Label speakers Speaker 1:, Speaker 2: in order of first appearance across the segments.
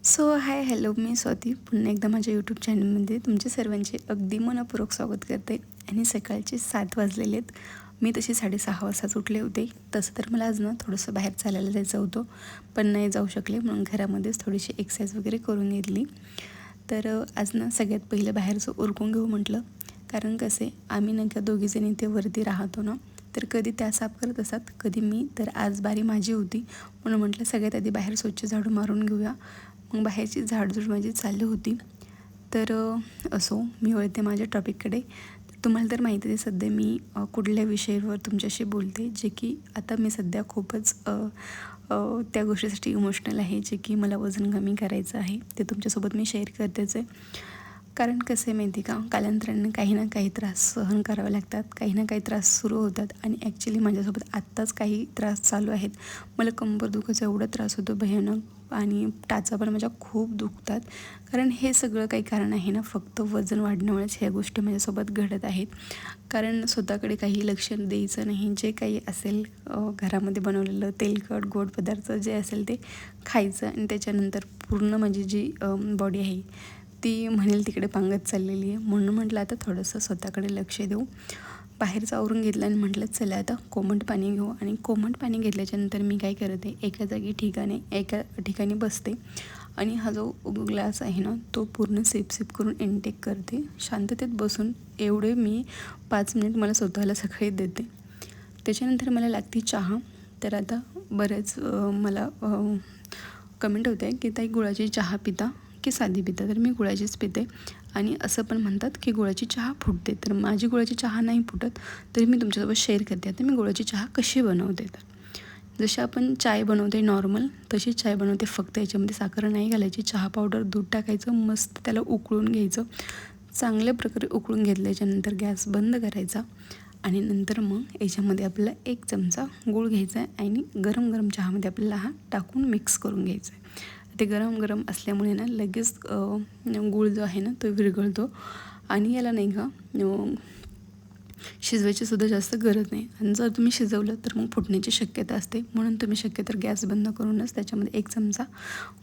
Speaker 1: So hi hello, मी स्वाती पुन्हा एकदा माझ्या यूट्यूब चॅनलमध्ये तुमचे सर्वांचे अगदी मनपूर्वक स्वागत करते. आणि सकाळचे 7 वाजलेले आहेत. मी तशी 6:30 वाजताच उठले होते. तसं तर मला आज ना थोडंसं बाहेर चालायला जायचं होतं, पण नाही जाऊ शकले, म्हणून घरामध्येच थोडीशी एक्सरसाइज वगैरे करून घेतली. तर आज ना सगळ्यात पहिलं बाहेरचं उरकून घेऊ म्हटलं, कारण कसे आम्ही नाही का दोघीजणी ते वरती राहतो ना, तर कधी त्या साफ करत असतात, कधी मी. तर आज बारी माझी होती, म्हणून म्हटलं सगळ्यात आधी बाहेर स्वच्छ झाडू मारून घेऊया. मग बाहेरची झाडझूड माझी चालली होती. तर असो, मी वळते माझ्या टॉपिककडे. तर तुम्हाला तर माहिती आहे सध्या मी कुठल्या विषयावर तुमच्याशी बोलते, जे की आता मी सध्या खूपच त्या गोष्टीसाठी इमोशनल आहे, जे की मला वजन कमी करायचं आहे. ते तुमच्यासोबत मी शेअर करतेच आहे. कारण कसं आहे माहिती का, कालांतराने काही ना काही त्रास सहन करावे लागतात, काही ना काही त्रास सुरू होतात. आणि ॲक्च्युली माझ्यासोबत आत्ताच काही त्रास चालू आहेत. मला कंबर दुखायचा एवढा त्रास होतो भयानक, आणि टाचा पण माझ्या खूप दुखतात. कारण हे सगळं काही कारण आहे ना, फक्त वजन वाढण्यामुळेच ह्या गोष्टी माझ्यासोबत घडत आहेत. कारण स्वतःकडे काही लक्ष द्यायचं नाही, जे काही असेल घरामध्ये बनवलेलं तेलकट गोड पदार्थ जे असेल ते खायचं, आणि त्याच्यानंतर पूर्ण माझी जी बॉडी आहे ती म्हणेल तिकडे पांगत चाललेली आहे. म्हणून म्हटलं आता थोडंसं स्वतःकडे लक्ष देऊ. बाहेरचं आवरून घेतलं आणि म्हटलं चला आता कोमट पाणी घेऊ. आणि कोमट पाणी घेतल्याच्यानंतर मी काय करते, एका ठिकाणी बसते आणि हा जो ग्लास आहे ना, तो पूर्ण सिप करून इनटेक करते. शांततेत बसून एवढे मी 5 मिनिट मला स्वतःला सकाळी देते. त्याच्यानंतर मला लागते चहा. तर आता बरेच मला कमेंट होते की ताई गुळाची चहा पिता की साधी पिता. तर मी गुळाचीच पिते. आणि असं पण म्हणतात की गुळाची चहा फुटते, तर माझी गुळाची चहा नाही फुटत. तरी मी तुमच्यासोबत शेअर करते आता मी गुळाची चहा कशी बनवते. तर जशी आपण चाय बनवते नॉर्मल, तशी चाय बनवते. फक्त याच्यामध्ये साखर नाही घालायची, चहा पावडर, दूध टाकायचं, मस्त त्याला उकळून घ्यायचं. चांगल्या प्रकारे उकळून घेतल्याच्यानंतर गॅस बंद करायचा. आणि नंतर मग याच्यामध्ये आपल्याला 1 चमचा गूळ घ्यायचा आहे, आणि गरम गरम चहामध्ये आपल्याला हा टाकून मिक्स करून घ्यायचं आहे. ते गरम गरम असल्यामुळे ना लगेच गूळ जो आहे ना तो विरघळतो. आणि याला नाही का शिजवायची सुद्धा जास्त गरज नाही. आणि जर तुम्ही शिजवलं तर मग फुटण्याची शक्यता असते. म्हणून तुम्ही शक्यतो गॅस बंद करूनच त्याच्यामध्ये 1 चमचा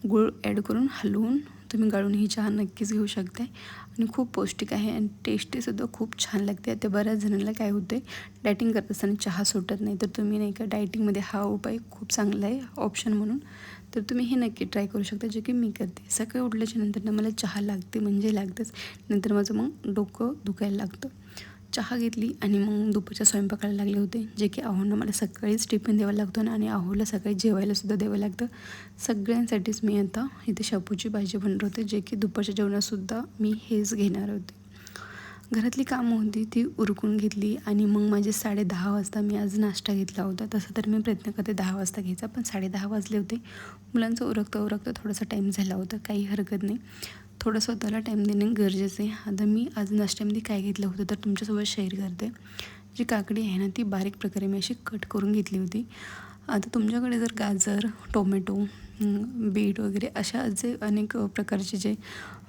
Speaker 1: गूळ ॲड करून हलवून तुम्ही गाळून ही चहा नक्कीच घेऊ शकता. आणि खूप पौष्टिक आहे आणि टेस्टीसुद्धा खूप छान लागते. आता बऱ्याच जणांना काय होते, डायटिंग करत असताना चहा सुटत नाही, तर तुम्ही नाही का डायटिंगमध्ये हा उपाय खूप चांगला आहे ऑप्शन म्हणून. तर तुम्ही हे नक्की ट्राय करू शकता, जे की मी करते. सकाळी उठल्याच्या नंतर मला चहा लागते म्हणजे लागतंच. नंतर माझं मग डोकं दुखायला लागतं. चहा घेतली आणि मग दुपारच्या स्वयंपाकाला लागले होते, जे की आहोंना मला सकाळीच टिफिन द्यावा लागतो ना, आणि आहोला सकाळी जेवायलासुद्धा द्यावं लागतं. सगळ्यांसाठीच मी आता इथे शेपूची भाजी बनवते, जे की दुपारच्या जेवणातसुद्धा मी हेच घेणार होते. घरातली कामं होती ती उरकून घेतली. आणि मग माझे 10:30 वाजता मी आज नाश्ता घेतला होता. तसं तर मी प्रयत्न करते 10 वाजता घ्यायचा, पण 10:30 वाजले होते. मुलांचं उरकता थोडासा टाईम झाला होता, काही हरकत नाही. थोडं स्वतःला टाईम देणं गरजेचं आहे. आता मी आज नाश्त्यामध्ये काय घेतलं होतं तर तुमच्यासोबत शेअर करते. जी काकडी आहे ना ती बारीक प्रकारे मी अशी कट करून घेतली होती. आता तुमच्याकडे जर गाजर, टोमॅटो, बीट वगैरे अशा जे अनेक प्रकारचे जे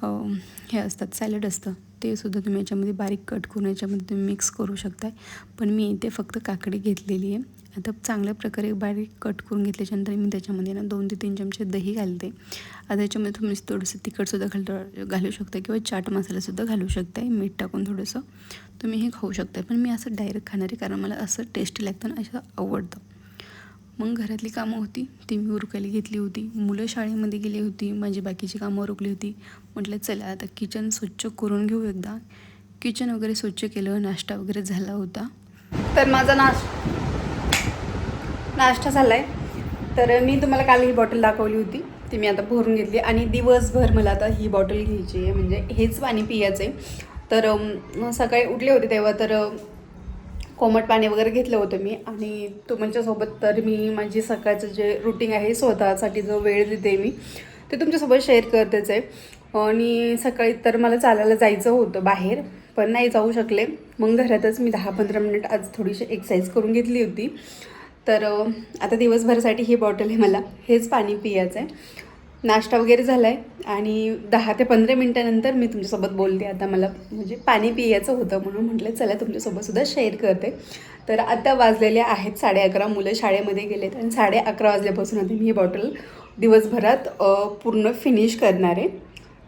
Speaker 1: हे असतात, सॅलड असतं, ते सुद्धा तुम्ही याच्यामध्ये बारीक कट करून याच्यामध्ये तुम्ही मिक्स करू शकताय. पण मी इथे फक्त काकडी घेतलेली आहे. आता चांगल्या प्रकारे बारीक कट करून घेतल्याच्यानंतर मी त्याच्यामध्ये ना 2 ते 3 चमचे दही घालते. आता याच्यामध्ये तुम्ही थोडंसं तिखटसुद्धा घालू शकता, किंवा चाट मसालासुद्धा घालू शकताय. मीठ टाकून थोडंसं तुम्ही हे खाऊ शकताय. पण मी असं डायरेक्ट खाणार आहे, कारण मला असं टेस्टी लागतं आणि असं आवडतं. मग घरातली कामं होती ती मी उरकायला घेतली होती. मुलं शाळेमध्ये गेली होती, माझी बाकीची कामं उरकली होती. म्हटलं चला आता किचन स्वच्छ करून घेऊ एकदा. किचन वगैरे स्वच्छ केलं, नाश्ता वगैरे झाला होता. तर माझा नाश्ता झाला आहे. तर मी तुम्हाला काल ही बॉटल दाखवली होती, ती मी आता भरून घेतली. आणि दिवसभर मला आता ही बॉटल घ्यायची आहे, म्हणजे हेच पाणी पियाचं आहे. तर सकाळी उठले होते तेव्हा तर कोमट पाणी वगैरे घेतलं होतं मी. आणि तुमच्यासोबत तर मी माझी सकाळचं जे रुटीन आहे, स्वतःसाठी जो वेळ देते मी, ते तुमच्यासोबत शेअर करतेच आहे. आणि सकाळी तर मला चालायला जायचं होतं बाहेर, पण नाही जाऊ शकले. मग घरातच मी 10-15 मिनिट आज थोडीशी एक्सरसाइज करून घेतली होती. तर आता दिवसभरासाठी ही बॉटल आहे, मला हेच पाणी पियाचं आहे. नाश्ता वगैरे झाला आहे आणि 10 ते 15 मिनटानंतर मी तुमच्यासोबत बोलते. आता मला म्हणजे पाणी पियाचं होतं, म्हणून म्हटलं चला तुमच्यासोबतसुद्धा शेअर करते. तर आता वाजलेले आहेत 11:30. मुलं शाळेमध्ये गेलेत आणि 11:30 वाजल्यापासून आता मी ही बॉटल दिवसभरात पूर्ण फिनिश करणार आहे.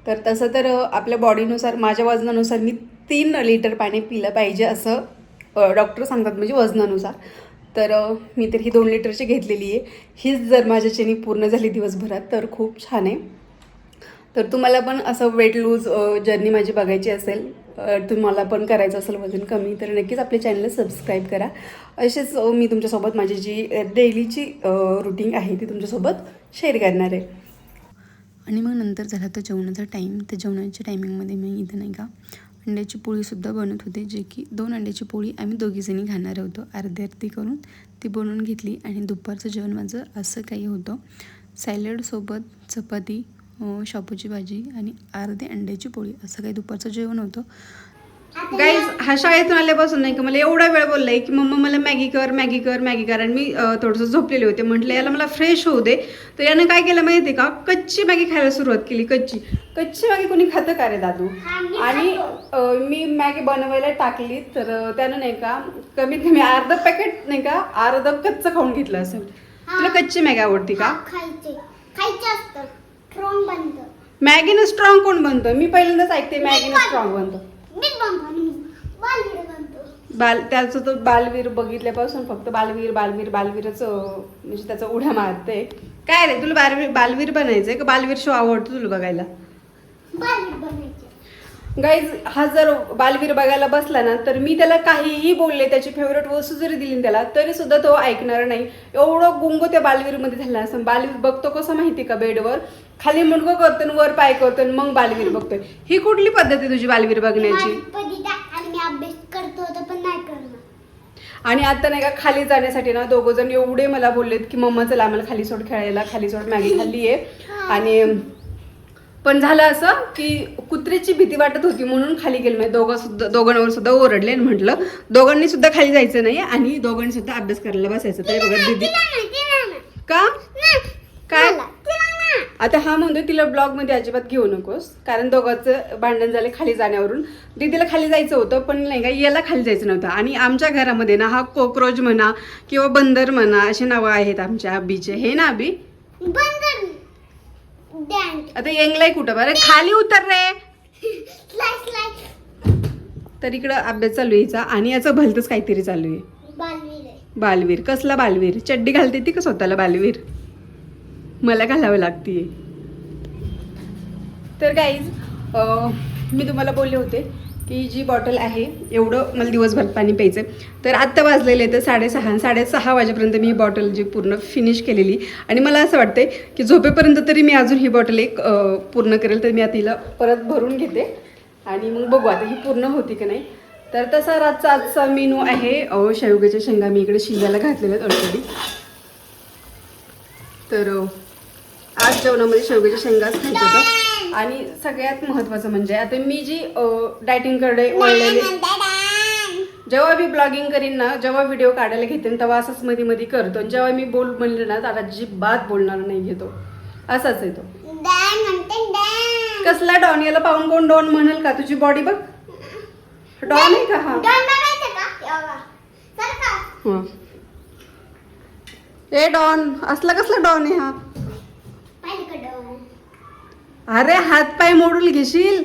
Speaker 1: तर तसं तर आपल्या बॉडीनुसार माझ्या वजनानुसार मी 3 लिटर पाणी पिलं पाहिजे असं डॉक्टर सांगतात, म्हणजे वजनानुसार. तर मी तर ही 2 लिटरची घेतलेली आहे. हीच जर माझ्याच्यानी पूर्ण झाली दिवसभरात तर खूप छान आहे. तर तुम्हाला पण असं वेट लूज जर्नी माझी बघायची असेल, तुम्हाला पण करायचं असेल वजन कमी, तर नक्कीच आपल्या चॅनलला सबस्क्राईब करा. असेच मी तुमच्यासोबत माझी जी डेलीची रुटीन आहे ती तुमच्यासोबत शेअर करणार आहे. आणि मग नंतर झाला तो जेवणाचा टाईम. तर जेवणाच्या टायमिंगमध्ये मी इथं नाही का अंड्याची पोळीसुद्धा बनवत होते, जे की 2 अंड्याची पोळी आम्ही दोघीजणी खाणार होतो. अर्धी अर्धी करून ती बनवून घेतली. आणि दुपारचं जेवण माझं असं काही होतं, सॅलडसोबत चपाती, शापूची भाजी आणि अर्धी अंड्याची पोळी, असं काही दुपारचं जेवण होतं. गाईज, हा शाळेतून आल्यापासून नाही का मला एवढा वेळ बोललाय की मम्मा मला मॅगी कर मॅगी कर मॅगी कर. आणि मी थोडंसं झोपलेले होते. म्हटलं याला मला फ्रेश होऊ दे. तर यानं काय केलं माहिती आहे का, कच्ची मॅगी खायला सुरुवात केली. कच्ची मॅगी कोणी खातं का रे दादू? आणि मी मॅगी बनवायला टाकली तर त्यानं नाही का कमीत कमी अर्ध पॅकेट नाही का अर्ध कच्चं खाऊन घेतलं असेल. तुला कच्ची मॅगी आवडती का? मॅगीनं स्ट्रॉंग कोण बनतं? मी पहिल्यांदाच ऐकते मॅगीनं स्ट्रॉंग बनतं. त्याचं तो बालवीर बघितल्यापासून फक्त बालवीरच म्हणजे त्याचा उड्या मारते. काय रे, तुला बालवीर बनायचंय का बालवीर शो आवडतो तुला बघायला? गाईज, हा जर बालवीर बघायला बसला ना तर मी त्याला काहीही बोलले, त्याची फेवरेट वस्तू जरी दिली त्याला तरी सुद्धा तो ऐकणार नाही. एवढं गुंग त्या बालवीरमध्ये झाला असं. बालवीर बघतो कसं माहिती का, बेडवर खाली मुंडकं करतो वर पाय करतो मग बालवीर बघतोय. ही कुठली पद्धत आहे तुझी बालवीर बघण्याची? आणि आता नाही का खाली जाण्यासाठी ना दोघं जण एवढे मला बोललेत की मम्मा चला आम्हाला खाली सोड खेळायला, खाली सोड, मॅगी खाल्ली आहे. आणि पण झालं असं की कुत्र्याची भीती वाटत होती म्हणून खाली गेलं नाही. दोघांवर सुद्धा ओरडले आणि म्हटलं दोघांनी सुद्धा खाली जायचं नाही आणि दोघांनी सुद्धा अभ्यास करायला बसायचं. तरी बघा दीदी का काय आता हा म्हणतोय तिला ब्लॉग मध्ये अजिबात घेऊ नकोस, कारण दोघांचं भांडण झालं खाली जाण्यावरून. दीदीला खाली जायचं होतं पण नाही का याला खाली जायचं नव्हतं. आणि आमच्या घरामध्ये ना हा कोक्रोच म्हणा किंवा बंदर म्हणा अशी नावं आहेत आमच्या अबीचे. हे ना अबी? आता येंगलाय कुठं बरं, खाली उतर रे. तर इकडं अभ्यास चालू आहे हिचा आणि याचं भलतंच काहीतरी चालू आहे. बालवीर कसला बालवीर? चड्डी घालते ती का स्वतःला बालवीर? मला घालावं लागतीये. तर गाईज, मी तुम्हाला बोलले होते की जी बॉटल आहे एवढं मला दिवसभर पाणी प्यायचं. तर आत्ता वाजलेले तर 6:30 वाजेपर्यंत मी ही बॉटल जी पूर्ण फिनिश केलेली. आणि मला असं वाटतंय की झोपेपर्यंत तरी मी अजून ही बॉटल एक पूर्ण करेल. तर मी आता हिला परत भरून घेते आणि मग बघू आता ही पूर्ण होती की नाही. तर तसा आजचा मेनू आहे शेवग्याच्या शेंगा मी इकडे शिजायला घातलेल्या आहेत ऑलरेडी. तर आज जेवणामध्ये शेवग्याच्या शेंगाच खायचं होतं. आणि सगळ्यात महत्त्वाचं म्हणजे आता मी जी डायटिंगकडे वळलेले, जेव्हा मी ब्लॉगिंग करीन ना, जेव्हा व्हिडिओ काढायला घेते तेव्हा असंच मध्ये मध्ये करतो. जेव्हा मी म्हणले ना तर अजिबात बोलणार नाही घेतो, असाच येतो. कसला डॉन? याला पाहून कोण डॉन म्हणाल का? तुझी बॉडी बघ, डॉन आहे का हा? ए डॉन, असला कसला डॉन आहे हा? अरे हात पाय मोडून घेशील.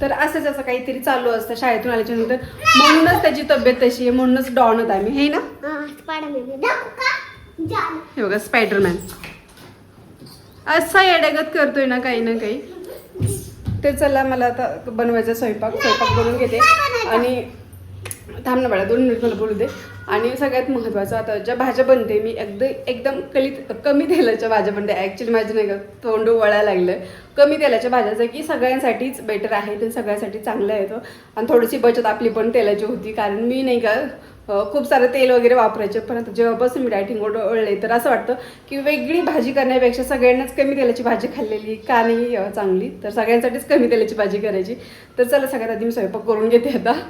Speaker 1: तर असंच असं काहीतरी चालू असतं शाळेतून आल्याच्या नंतर. म्हणूनच त्याची तब्येत तशी आहे, म्हणूनच डॉनच आहे मी, हे ना? हे बघा स्पायडरमॅन असा येड्यागत करतोय ना काही ना काही. ते चला मला आता बनवायचा स्वयंपाक बनवून घेते. आणि थांब ना बाळा 2 मिनिट मला बोलू दे. आणि सगळ्यात महत्त्वाचं आता ज्या भाज्या बनते मी एकदम कमी तेलाच्या भाज्या बनते. ॲक्च्युली माझं नाही का तोंड वळायला लागलं. कमी तेलाच्या भाज्याचं की सगळ्यांसाठीच बेटर आहे, ते सगळ्यांसाठी चांगलं आहे तो. आणि थोडीशी बचत आपली पण तेलाची होती, कारण मी नाही का खूप सारं तेल वगैरे वापरायचे. पण आता जेव्हापासून मी डायटिंग वळले तर असं वाटतं की वेगळी भाजी करण्यापेक्षा सगळ्यांनाच कमी तेलाची भाजी खाल्लेली का नाही चांगली. तर सगळ्यांसाठीच कमी तेलाची भाजी करायची. तर चला सगळ्यात आधी मी स्वयंपाक करून घेते आता.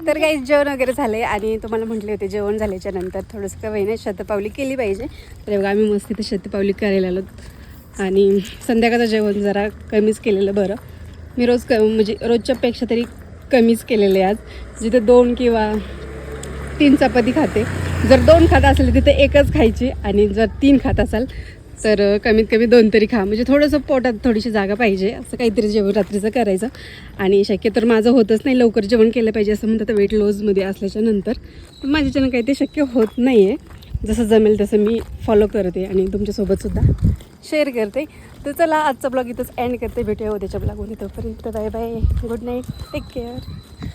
Speaker 1: तर काही जेवण वगैरे झाले आणि तुम्हाला म्हटले होते जेवण झाल्याच्या नंतर थोडंसं का वहिने शतपावली केली पाहिजे. तर बघा आम्ही मस्त इथे शतपावली करायला आलो.
Speaker 2: आणि संध्याकाळचं जेवण जरा कमीच केलेलं बरं. मी म्हणजे रोजच्यापेक्षा तरी कमीच केलेलं आहे आज. जिथे 2 किंवा 3 चपाती खाते, जर 2 खात असेल तिथे एकच खायची, आणि जर 3 खात असाल तर कमीत कमी 2 तरी खा. म्हणजे थोडंसं पोटात थोडीशी जागा पाहिजे, असं काहीतरी जेवण रात्रीचं करायचं. आणि शक्यतो माझं होतच नाही, लवकर जेवण केलं पाहिजे असं म्हणतात वेट लॉसमध्ये असल्याच्या नंतर. पण माझ्याच्यानं काही ते शक्य होत नाही आहे. जसं जमेल तसं मी फॉलो करते आणि तुमच्यासोबतसुद्धा शेअर करते. तर चला आजचा ब्लॉग इथंच एंड करते. भेटूया उद्याच्या ब्लॉगमध्ये. तोपर्यंत bye bye, good night, take care.